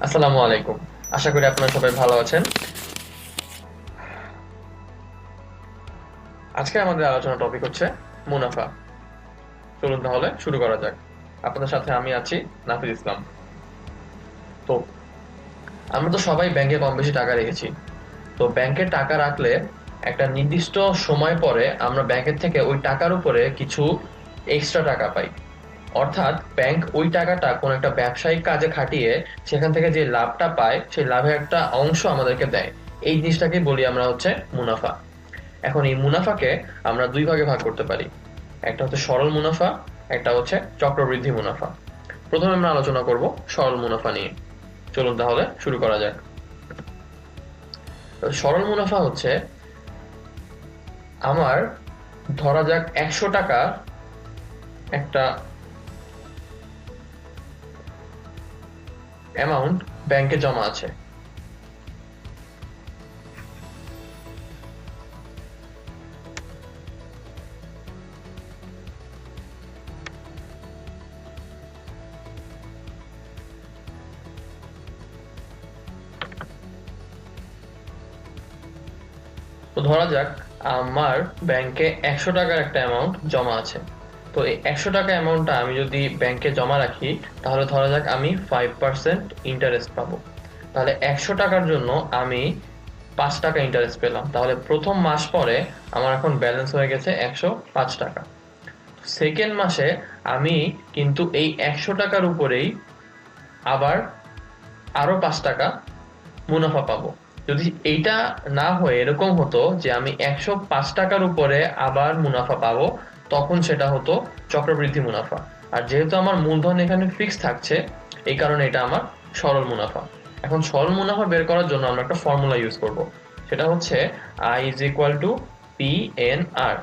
আসসালামু আলাইকুম। আশা করি আপনারা সবাই ভালো আছেন। আজকে আমাদের আলোচনার টপিক হচ্ছে মুনাফা। চলুন তাহলে শুরু করা যাক। আপনাদের সাথে আমি আছি নাফিজ ইসলাম। তো আমরা তো সবাই ব্যাংকে কম বেশি টাকা রেখেছি। তো ব্যাংকে টাকা রাখলে একটা নির্দিষ্ট সময় পরে আমরা ব্যাংকের থেকে ওই টাকার উপরে কিছু এক্সট্রা টাকা পাই। অর্থাৎ ব্যাংক ওই টাকাটা কোন একটা ব্যবসায়িক কাজে খাটিয়ে সেখান থেকে যে লাভটা পায় সেই লাভের একটা অংশ আমাদেরকে দেয়। এই জিনিসটাকে বলি আমরা হচ্ছে মুনাফা। এখন এই মুনাফাকে আমরা দুই ভাগে ভাগ করতে পারি। একটা হচ্ছে সরল মুনাফা, একটা হচ্ছে চক্রবৃদ্ধি মুনাফা। প্রথমে আমরা আলোচনা করব সরল মুনাফা নিয়ে। চলুন তাহলে শুরু করা যাক। সরল মুনাফা হচ্ছে আমার ধরা যাক 100 টাকা একটা অ্যামাউন্ট ব্যাংকে জমা আছে। তো ধরা যাক আমার ব্যাংকে 100 টাকার একটা অ্যামাউন্ট জমা আছে। তো এই 100 টাকা অ্যামাউন্টটা আমি যদি ব্যাংকে জমা রাখি তাহলে ধরা যাক আমি 5% ইন্টারেস্ট পাবো। তাহলে 100 টাকার জন্য আমি 5 টাকা ইন্টারেস্ট পেলাম। তাহলে প্রথম মাস পরে আমার এখন ব্যালেন্স হয়ে গেছে 105 টাকা। সেকেন্ড মাসে আমি কিন্তু এই 100 টাকার উপরেই আবার আরো 5 টাকা মুনাফা পাবো। যদি এইটা না হয়ে এরকম হতো যে আমি 105 টাকার উপরে আবার মুনাফা পাবো, তখন সেটা হতো চক্রবৃদ্ধি মুনাফা। আর যেহেতু আমার মূলধন এখানে ফিক্স থাকছে, এই কারণে এটা আমার সরল মুনাফা। এখন সরল মুনাফা বের করার জন্য আমরা একটা ফর্মুলা ইউজ করব। সেটা হচ্ছে I is equal to P N R.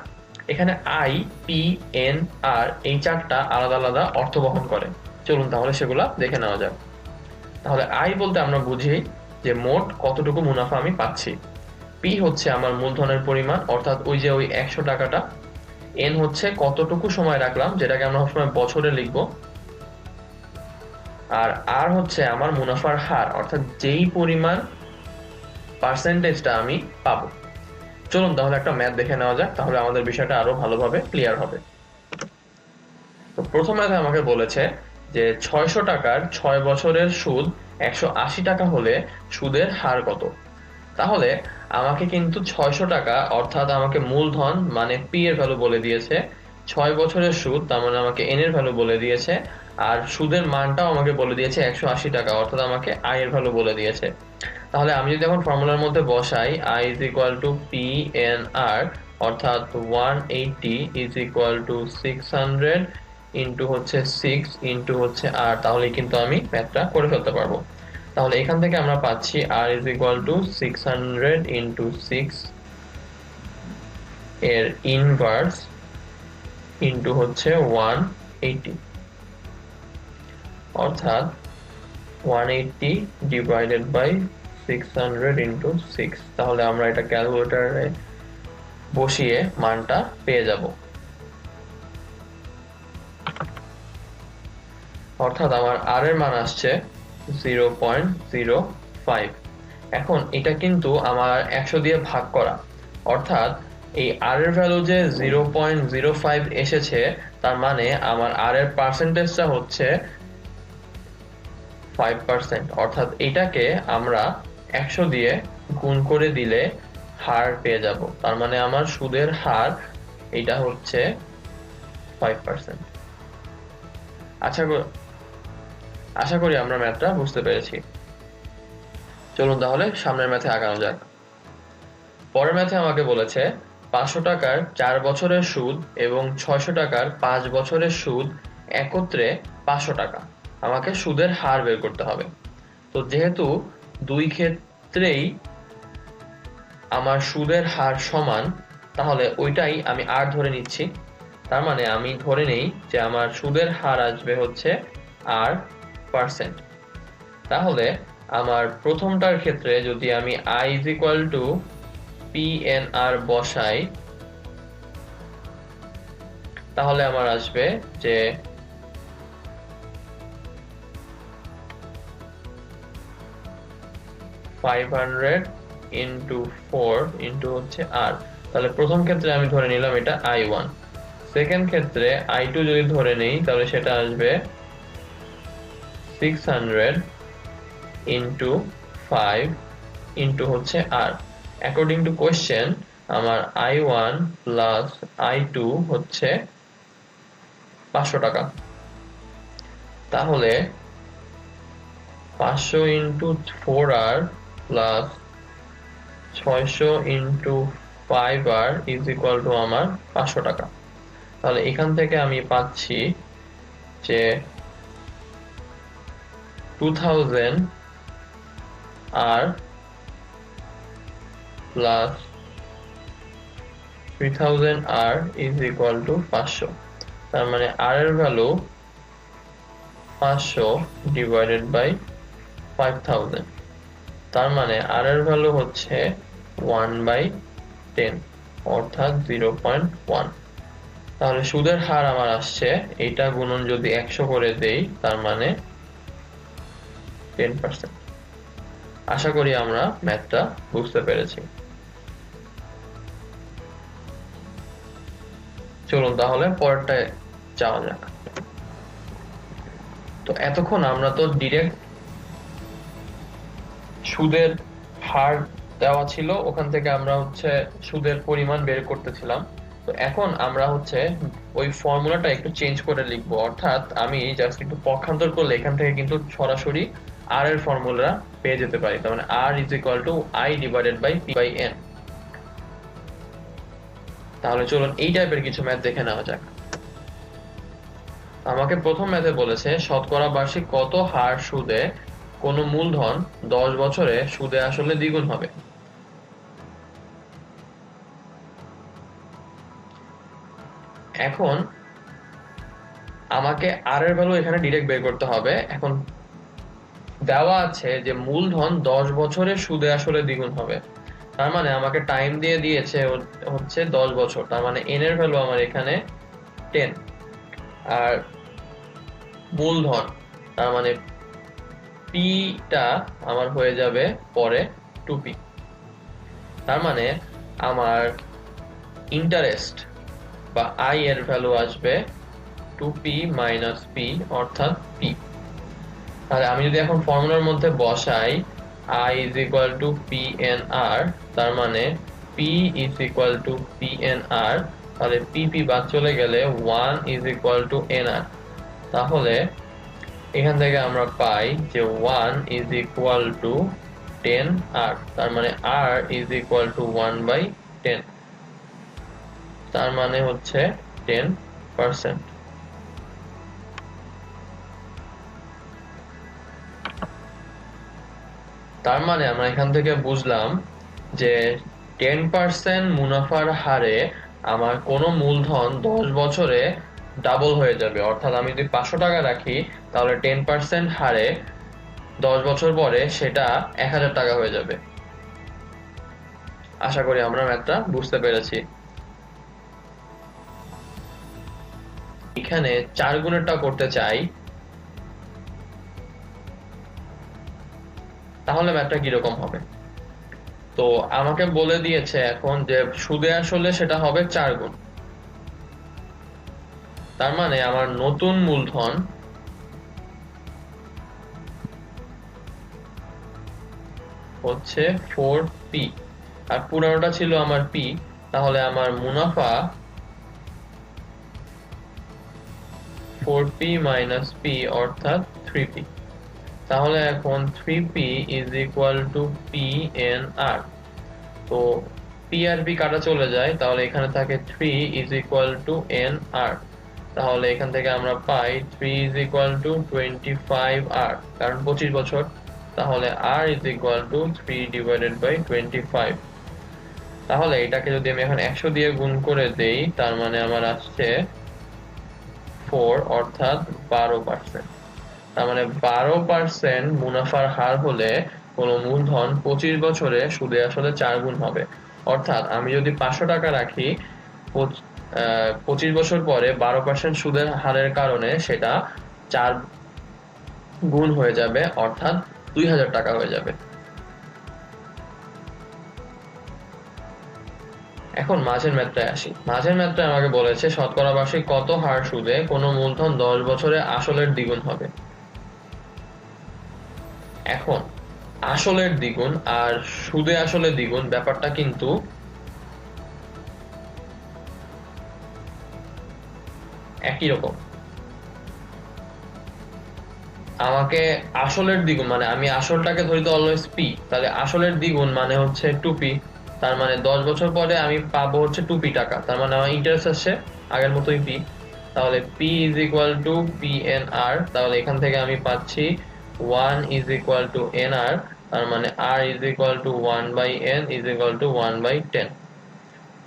এখানে আই, পি, এন, আর এই চারটা আলাদা আলাদা অর্থ বহন করে। চলুন তাহলে সেগুলা দেখে নেওয়া যাক। তাহলে আই বলতে আমরা বুঝি যে মোট কতটুকু মুনাফা আমি পাচ্ছি। পি হচ্ছে আমার মূলধনের পরিমাণ, অর্থাৎ ওই যে ওই 100 টাকাটা। এন হচ্ছে কতটুকু সময় রাখলাম, যেটাকে আমরা সবসময় বছরে লিখবো। আর আর হচ্ছে আমার মুনাফার হার, অর্থাৎ যেই পরিমাণ পার্সেন্টেজটা আমি পাবো। চলুন তাহলে একটা ম্যাথ দেখে নেওয়া যাক, তাহলে আমাদের বিষয়টা আরো ভালোভাবে ক্লিয়ার হবে। তো প্রথম ম্যাথে আমাকে বলেছে যে 600 টাকার 6 বছরের সুদ 180 টাকা হলে সুদের হার কত। তাহলে আমাকে কিন্তু 600 টাকা, অর্থাৎ আমাকে মূলধন মানে পি এর ভ্যালু বলে দিয়েছে, 6 বছরের সুদ তার মানে আমাকে এন এর ভ্যালু বলে দিয়েছে, আর সুদের মানটাও আমাকে বলে দিয়েছে 180 টাকা, অর্থাৎ আমাকে আই এর ভ্যালু বলে দিয়েছে। তাহলে আমি যদি এখন ফর্মুলার মধ্যে বসাই I is equal to P N R, অর্থাৎ 180 ইজ ইকুয়াল টু 600 ইন্টু হচ্ছে 6 ইন্টু হচ্ছে আর, তাহলে কিন্তু আমি ম্যাথটা করে ফেলতে পারবো। তাহলে এখান থেকে আমরা পাচ্ছি r is equal to 600 into 6 এর ইনভার্স ইন্টু হচ্ছে 180, অর্থাৎ 180 ডিভাইডেড বাই 600 ইন্টু 6। তাহলে আমরা এটা ক্যালকুলেটরে বসিয়ে মানটা পেয়ে যাব। অর্থাৎ আমার r এর মান আসছে 0.05। এখন এটা কিন্তু আমার 100 দিয়ে ভাগ করা, অর্থাৎ এই r এর ভ্যালু যে 0.05 এসেছে, তার মানে আমার r এর পার্সেন্টেজটা হচ্ছে 5%। অর্থাৎ এটাকে আমরা 100 দিয়ে গুণ করে দিলে হার পেয়ে যাব। তার মানে আমার সুদের হার এটা হচ্ছে 5%। আশা করি আমরা ম্যাথটা বুঝতে পেরেছি। চলুন তাহলে সামনের ম্যাথে আগানো যাক। পরের ম্যাথে আমাকে বলেছে 500 টাকার 4 বছরের সুদ এবং 600 টাকার 5 বছরের সুদ একত্রে 500 টাকা। আমাকে সুদের হার বের করতে হবে। তো যেহেতু দুই ক্ষেত্রেই আমার সুদের হার সমান, তাহলে ওইটাই আমি আর ধরে নিচ্ছি। তার মানে আমি ধরে নেই যে আমার সুদের হার আসবে হচ্ছে r%। তাহলে আমার প্রথমটার ক্ষেত্রে যদি আমি i is equal to PNR বসাই, তাহলে আমার আসবে যে 500 ইন্টু 4 ইন্টু হচ্ছে আর। তাহলে প্রথম ক্ষেত্রে আমি ধরে নিলাম এটা I1, সেকেন্ড ক্ষেত্রে I2 যদি ধরে নেই তাহলে সেটা আসবে 600 ইন্টু 5 ইন্টু হচ্ছে আর। অ্যাকর্ডিং টু কোয়েশ্চেন আমার I1 প্লাস I2 হচ্ছে 500 টাকা। তাহলে 500 into 4R plus 600 into 5R is equal two আমার 500 টাকা। তাহলে এখান থেকে আমি পাচ্ছি যে 2000 R plus 3000 R is equal two 500। তার মানে R এর ভ্যালু 500 ডিভাইডেড বাই 5000। তার মানে R এর ভ্যালু হচ্ছে 1/10 অর্থাৎ 0.1। তাহলে সুদের হার আমার আসছে, এটা গুণন যদি 100 করে দেই তার মানে 10%। আশা করি আমরা ম্যাথটা বুঝতে পেরেছি। চলুন তাহলে পরেরটায় যাওয়া যাক। তো এতক্ষণ আমরা তো ডিরেক্ট সুদের হার দেওয়া ছিল, ওখান থেকে আমরা হচ্ছে সুদের পরিমাণ বের করতেছিলাম। তো এখন আমরা হচ্ছে ওই ফর্মুলাটা একটু চেঞ্জ করে লিখবো, অর্থাৎ আমি জাস্ট একটু পক্ষান্তর করলে এখান থেকে কিন্তু সরাসরি আর এর ফর্মুলা পেয়ে যেতে পারি। তার মানে R is equal to I divided by P by N. তাহলে চলুন এই টাইপের কিছু ম্যাথ দেখে নেওয়া যাক। আমাকে প্রথম ম্যাথে বলেছে শতকরা বার্ষিক কত হার সুদে কোনো মূলধন 10 বছরে সুদে আসলে দ্বিগুণ হবে। এখন আমাকে আর এর ভ্যালু এখানে ডিরেক্ট বের করতে হবে। এখন দেওয়া আছে যে মূলধন 10 বছরে সুদে আসলে দ্বিগুণ হবে, তার মানে আমাকে টাইম দিয়ে দিয়েছে হচ্ছে 10 বছর। তার মানে এন এর ভ্যালু আমার এখানে 10, আর মূলধন তার মানে পিটা আমার হয়ে যাবে পরে 2p। তার মানে আমার ইন্টারেস্ট বা আই এর ভ্যালু আসবে 2p মাইনাস p অর্থাৎ p। তাহলে আমি যদি এখন ফর্মুলার মধ্যে বসাই I is equal to PNR, তার মানে P is equal to PNR, তাহলে PP বাদ চলে গেলে 1 is equal to NR। তাহলে এখান থেকে আমরা পাই যে 1 is equal to 10R, তার মানে R is equal to 1/10, তার মানে হচ্ছে 10%। তার মানে আমরা এখান থেকে বুঝলাম যে 10% মুনাফার হারে আমার কোনো মূলধন 10 বছরে ডাবল হয়ে যাবে। অর্থাৎ আমি যদি 500 টাকা রাখি তাহলে 10% হারে 10 বছর পরে সেটা 1000 টাকা হয়ে যাবে। আশা করি আমরা ম্যাথটা বুঝতে পেরেছি। এখানে 4 গুণেরটা করতে চাই, তাহলে ম্যাথটা কিরকম হবে। তো আমাকে বলে দিয়েছে এখন যে সুদে আসলে সেটা হবে 4 গুণ। তার মানে আমার নতুন মূলধন হচ্ছে 4p আর পুরানোটা ছিল আমার p। তাহলে আমার মুনাফা 4p মাইনাস p অর্থাৎ 3p। তাহলে এখন 3p is equal to PNR। তো p আর p কাটা চলে যায়, তাহলে এখানে থাকে 3 is equal to NR। তাহলে এখান থেকে আমরা পাই 3 is equal to 25R, কারণ 25 বছর। তাহলে R is equal to 3 divided by 25। তাহলে এটাকে যদি আমি এখন 100 দিয়ে গুণ করে দেই তার মানে আমার আসছে 4 অর্থাৎ 12%। তার মানে 12% মুনাফার হার হলে কোনো মূলধন 25 বছরে সুদে আসলে 4 গুণ হবে। অর্থাৎ আমি যদি 500 টাকা রাখি 25 বছর পরে 12% সুদের হারের কারণে সেটা 4 গুণ হয়ে যাবে, অর্থাৎ 2000 টাকা হয়ে যাবে। এখন মাঝের ম্যাথটায় আসি। মাঝের ম্যাথটায় আমাকে বলেছে শতকরা বার্ষিক কত হার সুদে কোনো মূলধন 10 বছরে আসলের দ্বিগুণ হবে। এখন আসলের দ্বিগুণ আর সুদে আসলে দ্বিগুণ ব্যাপারটা কিন্তু একই রকম। আমাকে আসলের দ্বিগুণ মানে আমি আসলটাকে ধরি তো অলওয়েজ পি, তাহলে আসলের দ্বিগুণ মানে হচ্ছে 2p। তার মানে 10 বছর পরে আমি পাবো হচ্ছে 2p টাকা, তার মানে আমার ইন্টারেস্ট আসছে আগের মতোই p। তাহলে p is equal two pnr, তাহলে এখান থেকে আমি পাচ্ছি 1 ইজ ইকুয়াল টু nr, তার মানে r is equal two 1/n is equal two 1/10,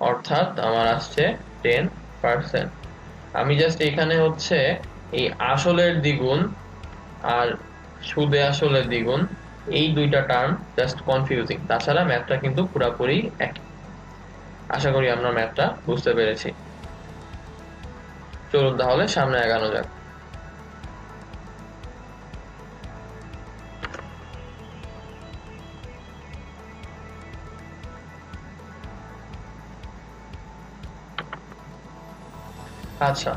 অর্থাৎ আমার আসছে 10%। আমি জাস্ট এখানে হচ্ছে এই আসলের দ্বিগুণ আর সুদে আসলে দ্বিগুণ এই দুইটা টার্ম জাস্ট কনফিউজিং, তাছাড়া ম্যাথটা কিন্তু পুরোপুরি একই। আশা করি আমরা ম্যাথটা বুঝতে পেরেছি। চলুন তাহলে সামনে এগানো যাক। আচ্ছা,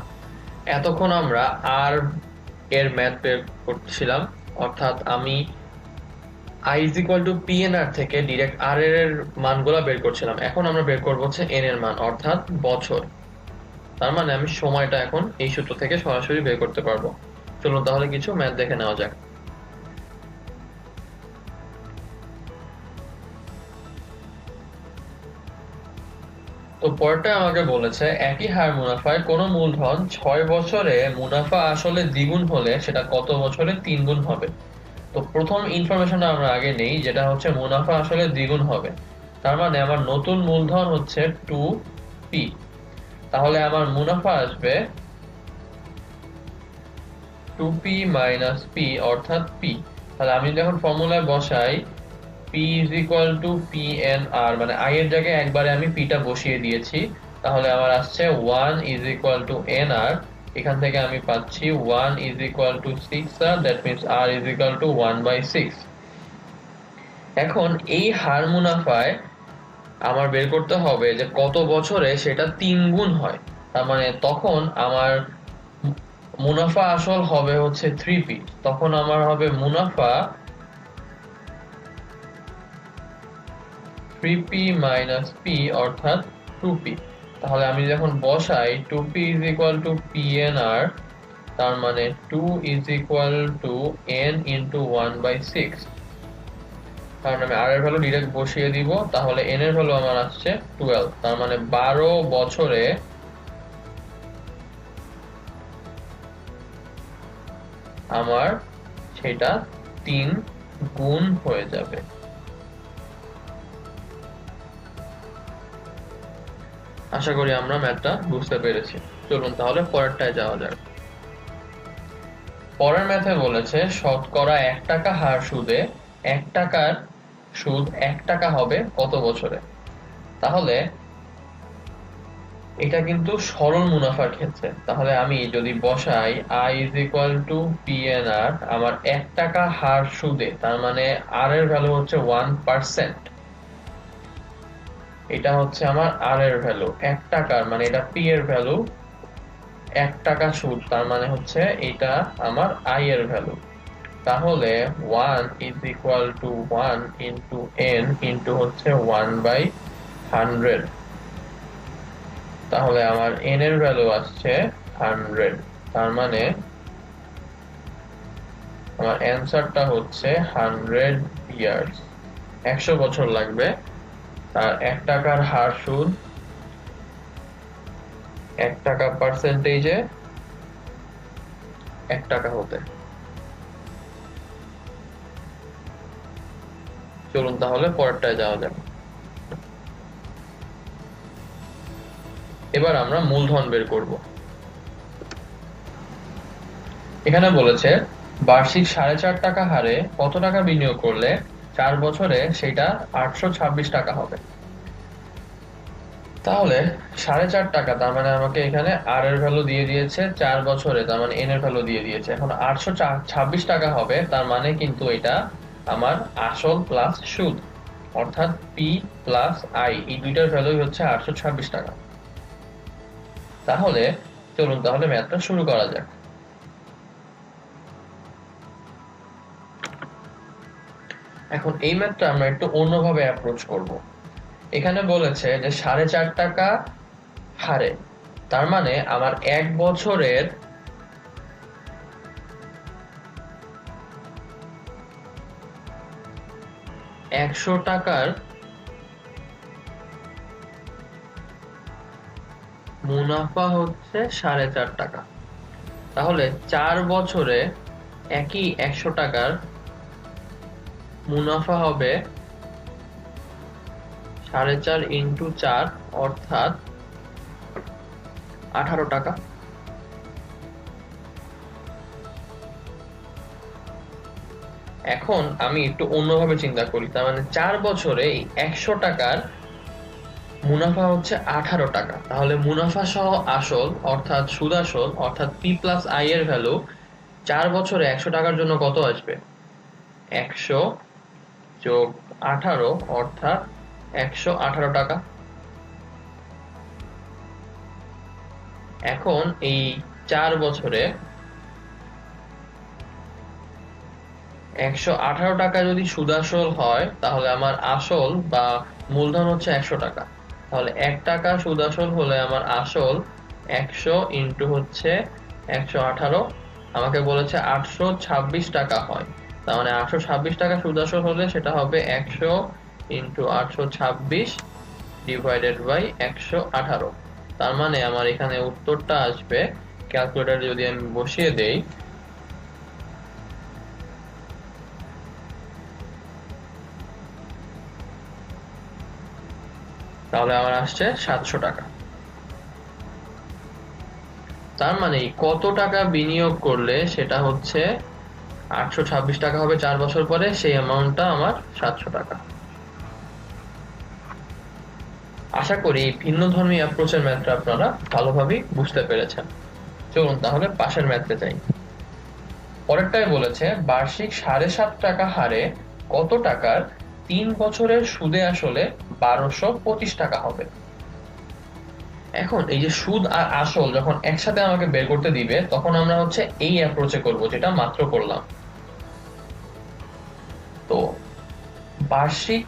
এতক্ষণ আমরা আর এর ম্যাথ বের করছিলাম, অর্থাৎ আমি i is equal to PNR থেকে ডিরেক্ট r এর মানগুলো বের করছিলাম। এখন আমরা বের করব হচ্ছে n এর মান, অর্থাৎ বছর। তার মানে আমি সময়টা এখন এই সূত্র থেকে সরাসরি বের করতে পারবো। চলুন তাহলে কিছু ম্যাথ দেখে নেওয়া যাক। তো পরেরটা আমাকে বলেছে একই হার মুনাফায় কোন মূলধন 6 বছরে মুনাফা আসলে দ্বিগুণ হলে সেটা কত বছরে 3 গুণ হবে। তো প্রথম ইনফরমেশনটা আমরা আগে নেই, যেটা হচ্ছে মুনাফা আসলে দ্বিগুণ হবে। তার মানে আমার নতুন মূলধন হচ্ছে 2p, তাহলে আমার মুনাফা আসবে 2p মাইনাস p অর্থাৎ p। তাহলে আমি যখন ফর্মুলায় বসাই p is equal to pnr, মানে i এর জায়গায় একবারে আমি p টা বসিয়ে দিয়েছি, তাহলে আমার আসছে 1 is equal to nr। এখান থেকে আমি পাচ্ছি 1 is equal to 6r, that means r is equal to 1/6। এখন এই হার মুনাফায় আমার বের করতে হবে যে কত বছরে সেটা 3 গুণ হয়। তার মানে তখন আমার মুনাফা আসল হবে হচ্ছে 3p, তখন আমার হবে মুনাফা 3p মাইনাস p অর্থাৎ 2p। তাহলে আমি যখন বসাই 2p is equal to pnr, তার মানে 2 is equal to n into 1/6, কারণ আমি r এর ভ্যালু ডিরেক্ট বসিয়ে দিব, তাহলে n এর ভ্যালু আমার আসছে 12। তার মানে 12 বছরে আমার সেটা 3 গুণ হয়ে যাবে। আশা করি আমরা ম্যাথটা বুঝতে পেরেছি। চলুন তাহলে পরেরটায় যাওয়া যাক। পরের ম্যাথে বলেছে শতকরা 1 টাকা হার সুদে 1 টাকার সুদ 1 টাকা হবে কত বছরে। তাহলে এটা কিন্তু সরল মুনাফার ক্ষেত্রে, তাহলে আমি যদি বসাই i is equal to pnr, আমার 1 টাকা হার সুদে, তার মানে r এর ভ্যালু হচ্ছে 1%, এটা হচ্ছে আমার r এর ভ্যালু। 1 টাকার মানে এটা p এর ভ্যালু, 1 টাকা সুদ, তার মানে হচ্ছে এটা আমার i এর ভ্যালু। তাহলে 1 is equal to 1 into n into হচ্ছে 1/100, তাহলে আমার n এর ভ্যালু আসছে 100। তার মানে আমার অ্যানসারটা হচ্ছে 100 ইয়ার্স, 100 বছর লাগবে আর 1 টাকার হার সুদ 1 টাকা পার্সেন্টেজে 1 টাকা হতে। চলুন তাহলে পরেরটায় যাওয়া যাক। এবার আমরা মূলধন বের করব। এখানে বলেছে বার্ষিক 4.5 টাকা হারে কত টাকা বিনিয়োগ করলে 4 বছরে সেটা 826 টাকা হবে। তাহলে 4.5 টাকা, তার মানে আমাকে এখানে r এর ভ্যালু দিয়ে দিয়েছে 4 বছরে, তার মানে n এর ভ্যালু দিয়ে দিয়েছে। এখন 826 টাকা হবে, তার মানে কিন্তু এটা আমার আসল প্লাস সুদ। অর্থাৎ পি প্লাস আই, এই দুইটার ভ্যালুই হচ্ছে 826 টাকা। তাহলে চলুন তাহলে ম্যাথটা শুরু করা যাক। এখন এই ম্যাথটা আমরা একটু অন্যভাবে অ্যাপ্রোচ করব। এখানে বলেছে যে 4.5 টাকা হারে, তার মানে আমার 1 বছরের 100 টাকার মুনাফা হচ্ছে 4.5 টাকা। তাহলে 4 বছরে একই 100 টাকার মুনাফা হবে 4.5 ইন্টু 4 অর্থাৎ 18 টাকা। এখন আমি একটু অন্যভাবে চিন্তা করি, তার মানে 4 বছরে 100 টাকার মুনাফা হচ্ছে 18 টাকা। তাহলে মুনাফা সহ আসল অর্থাৎ সুদ আসল অর্থাৎ পি প্লাস আই এর ভ্যালু 4 বছরে 100 টাকার জন্য কত আসবে? 100 যোগ 18 অর্থাৎ 118 টাকা। এখন এই 4 বছরে 118 টাকা যদি সুদ আসল হয়, তাহলে আমার আসল বা মূলধন হচ্ছে 100 টাকা। তাহলে 1 টাকা সুদ আসল হলে আমার আসল 100 ইন্টু হচ্ছে 118, আমাকে বলেছে 826 টাকা হয়। তার মানে 826 টাকা সুদ আসল হলে সেটা হবে 100 ইন্টু 826 ডিভাইডেড বাই 118। তার মানে আমার এখানে উত্তরটা আসবে, ক্যালকুলেটরে যদি আমি বসিয়ে দেই, তাহলে আমার আসছে 700 টাকা। তার মানে কত টাকা বিনিয়োগ করলে সেটা হচ্ছে 826 টাকা হবে 4 বছর পরে, সেই অ্যামাউন্টটা আমার 700 টাকা। আশা করি ভিন্নধর্মী অ্যাপ্রোচের ম্যাথটা আপনারা ভালোভাবেই বুঝতে পেরেছেন। চলুন তাহলে পাশের ম্যাথে যাই। পরেরটায় বলেছে বার্ষিক 7.5 টাকা হারে কত টাকার 3 বছরের সুদে আসলে 1225 টাকা হবে। এখন এই যে সুদ আর আসল যখন একসাথে আমাকে বের করতে দিবে, তখন আমরা হচ্ছে এই অ্যাপ্রোচে করব যেটা মাত্র করলাম। তো বার্ষিক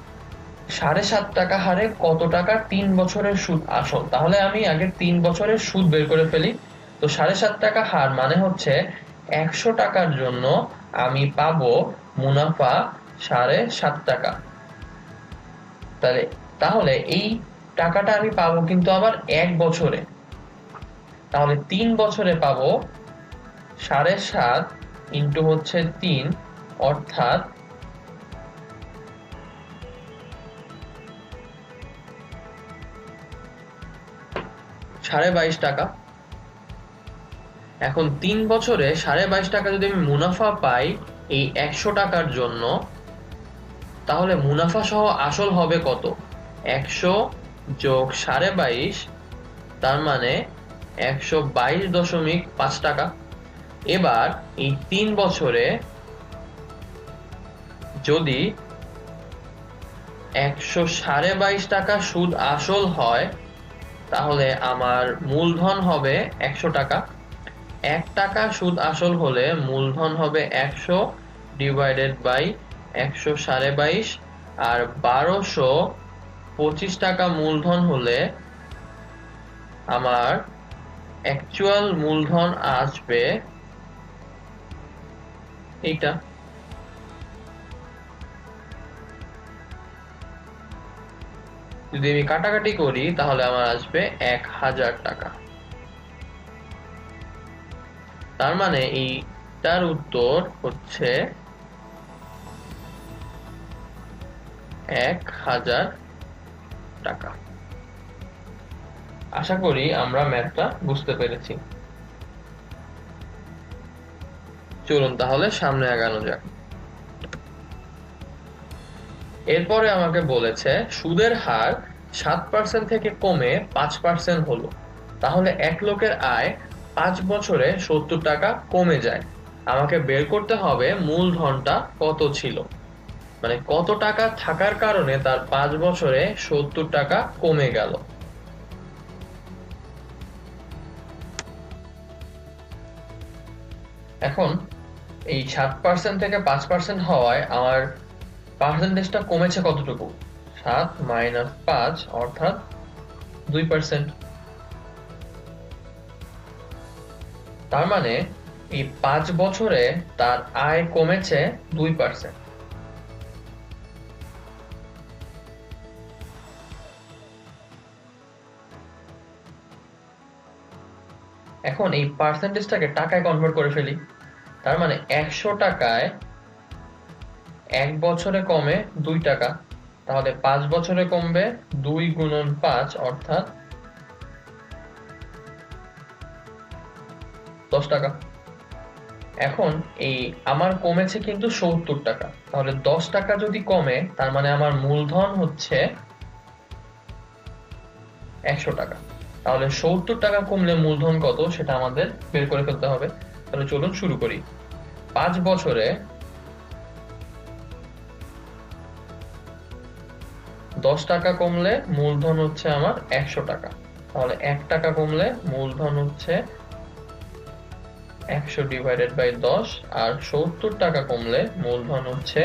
7.5 টাকা হারে কত টাকার 3 বছরের সুদ আসল, তাহলে আমি আগে 3 বছরের সুদ বের করে ফেলি। তো 7.5 টাকা হার মানে হচ্ছে 100 টাকার জন্য আমি পাবো মুনাফা 7.5 টাকা। তাহলে এই টাকাটা আমি পাবো কিন্তু আবার 1 বছরে। তাহলে 3 বছরে পাবো 7.5 ইন্টু হচ্ছে 3 অর্থাৎ 22.5 টাকা। এখন 3 বছরে 22.5 টাকা যদি আমি মুনাফা পাই এই 100 টাকার জন্য, তাহলে মুনাফা সহ আসল হবে কত? 100 যোগ 22.5, তার মানে 122.5 টাকা। এবার এই 3 বছরে যদি 122.5 টাকা সুদ আসল হয়, তাহলে আমার মূলধন হবে 100 টাকা। 1 টাকা সুদ আসল হলে মূলধন হবে 100 ডিভাইডেড বাই 122.5, আর 1225 টাকা মূলধন হলে আমার অ্যাকচুয়াল মূলধন আসবে এইটা। যদি আমি কাটাকাটি করি তাহলে আমার আসবে 1000 টাকা। তার মানে এইটার উত্তর হচ্ছে 1000 টাকা। আশা করি আমরা ম্যাথটা বুঝতে পেরেছি। চলুন তাহলে সামনে আগানো যাক। এরপরে আমাকে বলেছে সুদের হার 7% থেকে কমে 5% হলো, তাহলে এক লোকের আয় 5 বছরে 70 টাকা কমে যায়। আমাকে বের করতে হবে মূলধনটা কত ছিল। মানে কত টাকা থাকার কারণে তার 5 বছরে 70 টাকা কমে গেল। এখন এই 7% থেকে 5% হওয়ায় আমার পার্সেন্টেজটা কমেছে কতটুকু? 7 মাইনাস 5 অর্থাৎ 2%। তার মানে এই 5 বছরে তার আয় কমেছে 2%। এখন এই পার্সেন্টেজটাকে টাকায় কনভার্ট করে ফেলি। তার মানে 100 টাকায় 1 বছরে কমে 2 টাকা, তাহলে 5 বছরে কমবে 2 গুণন 5 অর্থাৎ 10 টাকা। এখন এই আমার কমেছে কিন্তু 70 টাকা, তাহলে 10 টাকা যদি কমে তার মানে আমার মূলধন হচ্ছে 100 টাকা। তাহলে 70 টাকা কমলে মূলধন কত সেটা আমাদের বের করে ফেলতে হবে। তাহলে চলুন শুরু করি। 5 বছরে 10 টাকা কমলে মূলধন হচ্ছে আমার 100 টাকা, তাহলে 1 টাকা কমলে মূলধন হচ্ছে 100 ডিভাইডেড বাই 10, আর 70 টাকা কমলে মূলধন হচ্ছে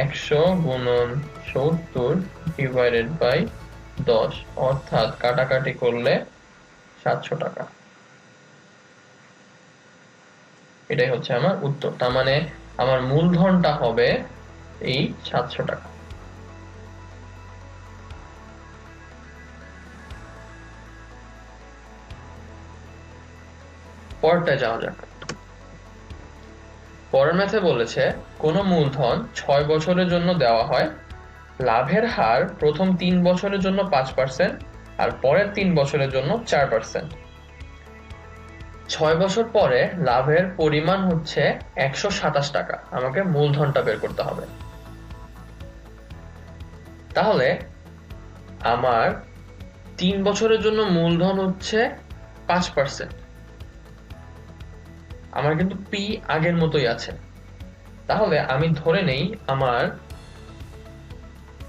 100 গুণন 70 ডিভাইডেড বাই 10, অর্থাৎ কাটাকাটি করলে 700 টাকা। এটাই হচ্ছে আমার উত্তর। তার মানে আমার মূলধনটা হবে এই 700 টাকা। পরেরটা যাওয়া যাক। পরের ম্যাথে বলেছে কোন মূলধন 6 বছরের জন্য দেওয়া হয়, লাভের হার প্রথম 3 বছরের জন্য 5% আর পরের 3 বছরের জন্য 4%। 6 বছর পরে লাভের পরিমাণ হচ্ছে 127 টাকা। আমাকে মূলধনটা বের করতে হবে। তাহলে আমার 3 বছরের জন্য মূলধন হচ্ছে 5%। আমার কিন্তু পি আগের মতোই আছে, তাহলে আমি ধরে নেই আমার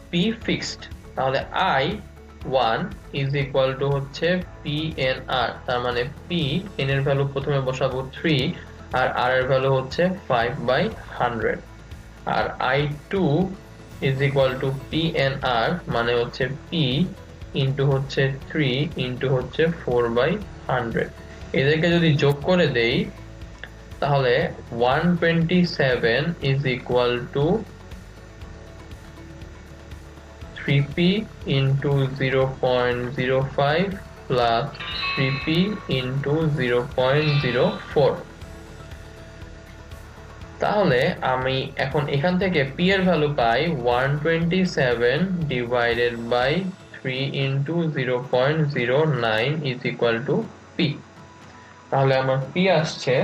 পি ফিক্সড। তাহলে I1 ইজ ইকুয়াল টু হচ্ছে PNR। তার মানে পি এন এর ভ্যালু প্রথমে বসাবো 3 আর আর এর ভ্যালু হচ্ছে 5/100, আর I2 is equal two PNR মানে হচ্ছে পি ইন্টু হচ্ছে 3 ইন্টু হচ্ছে 4/100। এদেরকে যদি যোগ করে দেই তাহলে 127 is equal two 3p into 0.05 plus 3p into 0.04। তাহলে আমি এখন এখান থেকে p এর value pi 127 divided by 3 into 0.09 is equal to p। তাহলে আমার p আসছে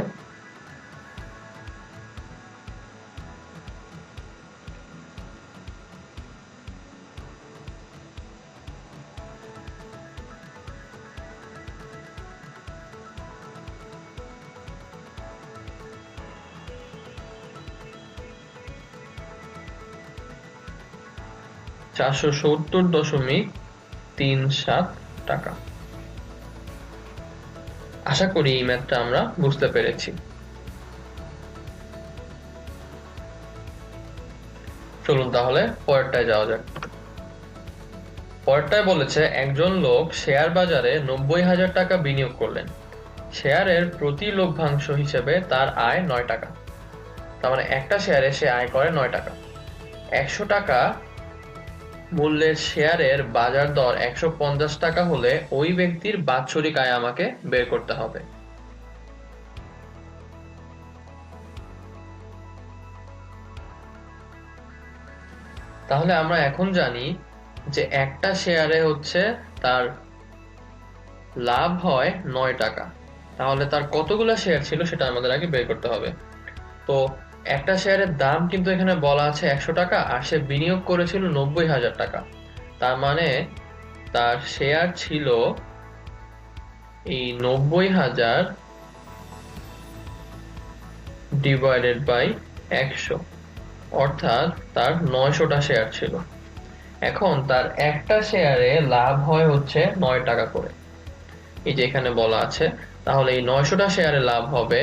470.37 টাকা। আশা করি এই ম্যাথটা আমরা বুঝতে পেরেছি। চলুন তাহলে পরেরটায় যাওয়া যাক। পরেরটায় বলেছে একজন লোক শেয়ার বাজারে 90,000 টাকা বিনিয়োগ করলেন। শেয়ারের প্রতি লভ্যাংশ হিসেবে তার আয় 9 টাকা। তার মানে একটা শেয়ারে সে আয় করে 9 টাকা। 100 টাকা মূল্যের শেয়ারের বাজার দর 150 টাকা হলে ওই ব্যক্তির বাৎসরিক আয় আমাকে বের করতে হবে। তাহলে আমরা এখন জানি যে একটা শেয়ারে হচ্ছে তার লাভ হয় 9 টাকা, তাহলে তার কতগুলো শেয়ার ছিল সেটা আমাদের আগে বের করতে হবে। তো একটা শেয়ারের দাম কিন্তু এখানে বলা আছে 100 টাকা, আর সে বিনিয়োগ করেছিল 90,000 টাকা। তার মানে তার শেয়ার ছিল এই 90,000 ডিভাইডেড বাই 100। অর্থাৎ তার 900টা শেয়ার ছিল। এখন তার একটা শেয়ারে লাভ হয় হচ্ছে 9 টাকা করে, এই যে এখানে বলা আছে। তাহলে এই 900টা শেয়ারে লাভ হবে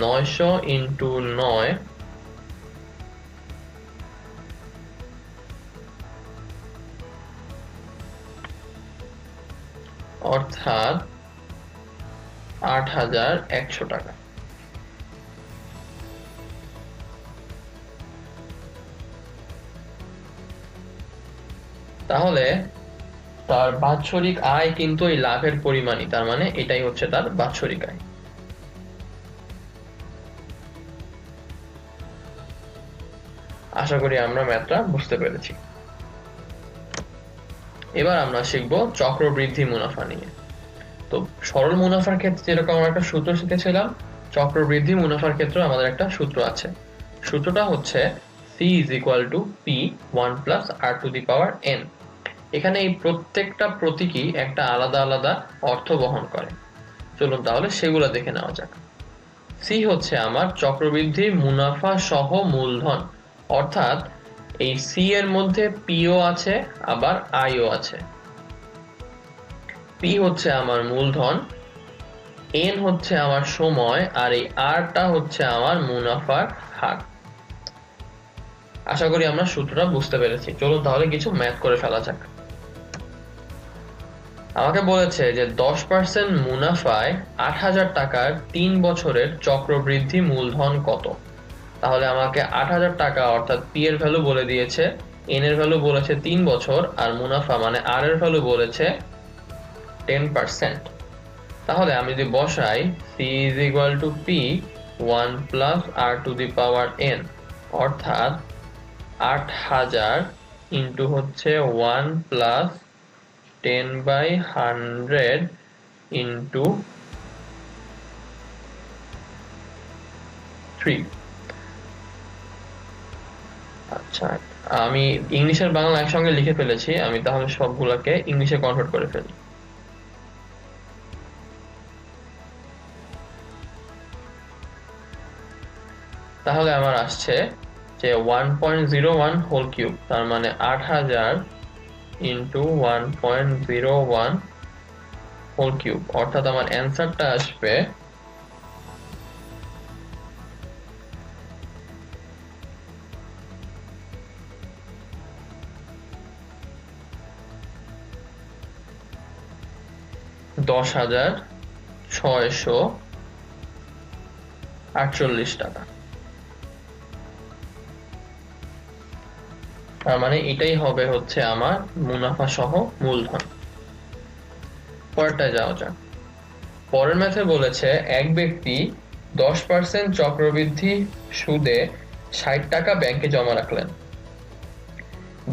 900 ইন্টু 9, অর্থাৎ 8100 টাকা। তাহলে তার বাৎসরিক আয় কিন্তু এই লাভের পরিমাণই, তার মানে এটাই হচ্ছে তার বাৎসরিক আয়। আশা করি আমরা ম্যাথটা বুঝতে পেরেছি। এবার আমরা শিখব চক্রবৃদ্ধি মুনাফা নিয়ে। তো সরল মুনাফার ক্ষেত্রে যেরকম আমরা একটা সূত্র শিখেছিলাম, চক্রবৃদ্ধি মুনাফার ক্ষেত্রে আমাদের একটা সূত্র আছে। সূত্রটা হচ্ছে c is equal to p 1 plus r to the power n। এখানে এই প্রত্যেকটা প্রতীকী একটা আলাদা আলাদা অর্থ বহন করে। চলুন তাহলে সেগুলো দেখে নেওয়া যাক। c হচ্ছে আমার চক্রবৃদ্ধি মুনাফা সহ মূলধন, অর্থাৎ এই c এর মধ্যে p ও আছে আবার i ও আছে। p হচ্ছে আমার মূলধন, n হচ্ছে আমার সময়, আর এই r টা হচ্ছে আমার মুনাফার হার। আশা করি আমরা সূত্রটা বুঝতে পেরেছি। চলুন তাহলে কিছু ম্যাথ করে ফেলা যাক। আমাকে বলেছে যে 10% মুনাফায় 8000 টাকার 3 বছরের চক্রবৃদ্ধি মূলধন কত। তাহলে আমাকে 8000 টাকা অর্থাৎ p এর ভ্যালু বলে দিয়েছে, n এর ভ্যালু বলেছে 3 বছর, আর মুনাফা মানে r এর ভ্যালু বলেছে 10%। তাহলে আমি যদি বসাই c is equal to p 1 plus r to the power n, অর্থাৎ 8000 ইন্টু হচ্ছে 1 প্লাস 10/100 ইন্টু 3। আচ্ছা, আমি ইংলিশের বাংলা একসঙ্গে লিখে ফেলেছি, আমি তাহলে সবগুলোকে ইংলিশে কনভার্ট করে ফেলি। তাহলে আমার আসছে যে 1.01 হোল কিউব, তার মানে 8000 ইন্টু 1.01 হোল কিউব, অর্থাৎ আমার অ্যান্সারটা আসবে 10,648 টাকা। তার মানে এটাই হবে হচ্ছে আমার মুনাফা সহ মূলধন। পরেরটায় যাওয়া যাক। পরের ম্যাথে বলেছে এক ব্যক্তি 10% চক্রবৃদ্ধি সুদে 60 টাকা ব্যাংকে জমা রাখলেন।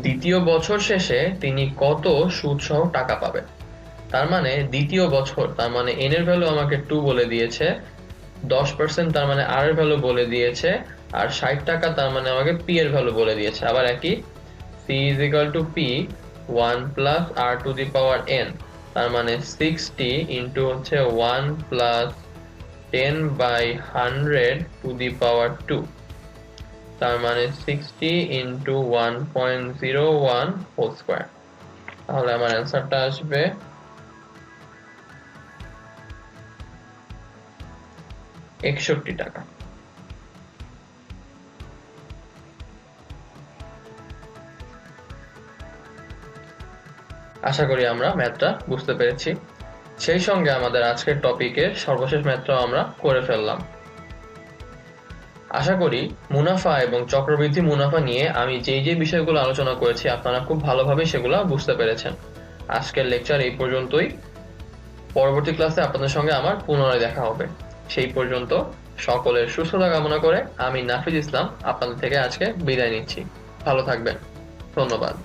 দ্বিতীয় বছর শেষে তিনি কত সুদ সহ টাকা পাবেন। তার মানে দ্বিতীয় বছর, তার মানে n এর ভ্যালু আমাকে 2 বলে দিয়েছে, 10% তার মানে r এর ভ্যালু বলে দিয়েছে, আর 60 টাকা তার মানে আমাকে p এর ভ্যালু বলে দিয়েছে। আবার একই c is equal to p 1 plus r to the power n, তার মানে 60 ইন্টু হচ্ছে 1 প্লাস 10/100 to the power 2, তার মানে 60 ইন্টু 1.01 হোল স্কয়ার। তাহলে আমার অ্যান্সারটা আসবে 61 টাকা। আশা করি আমরা ম্যাথটা বুঝতে পেরেছি। সেই সঙ্গে আমাদের আজকের টপিকের সর্বশেষ ম্যাথটাও আমরা করে ফেললাম। আশা করি মুনাফা এবং চক্রবৃদ্ধি মুনাফা নিয়ে আমি যে বিষয়গুলো আলোচনা করেছি আপনারা খুব ভালোভাবে সেগুলো বুঝতে পেরেছেন। আজকের লেকচার এই পর্যন্তই। পরবর্তী ক্লাসে আপনাদের সঙ্গে আমার পুনরায় দেখা হবে। সেই পর্যন্ত সকলের সুস্থতা কামনা করে আমি নাফিজ ইসলাম আপনাদের থেকে আজকে বিদায় নিচ্ছি। ভালো থাকবেন। ধন্যবাদ।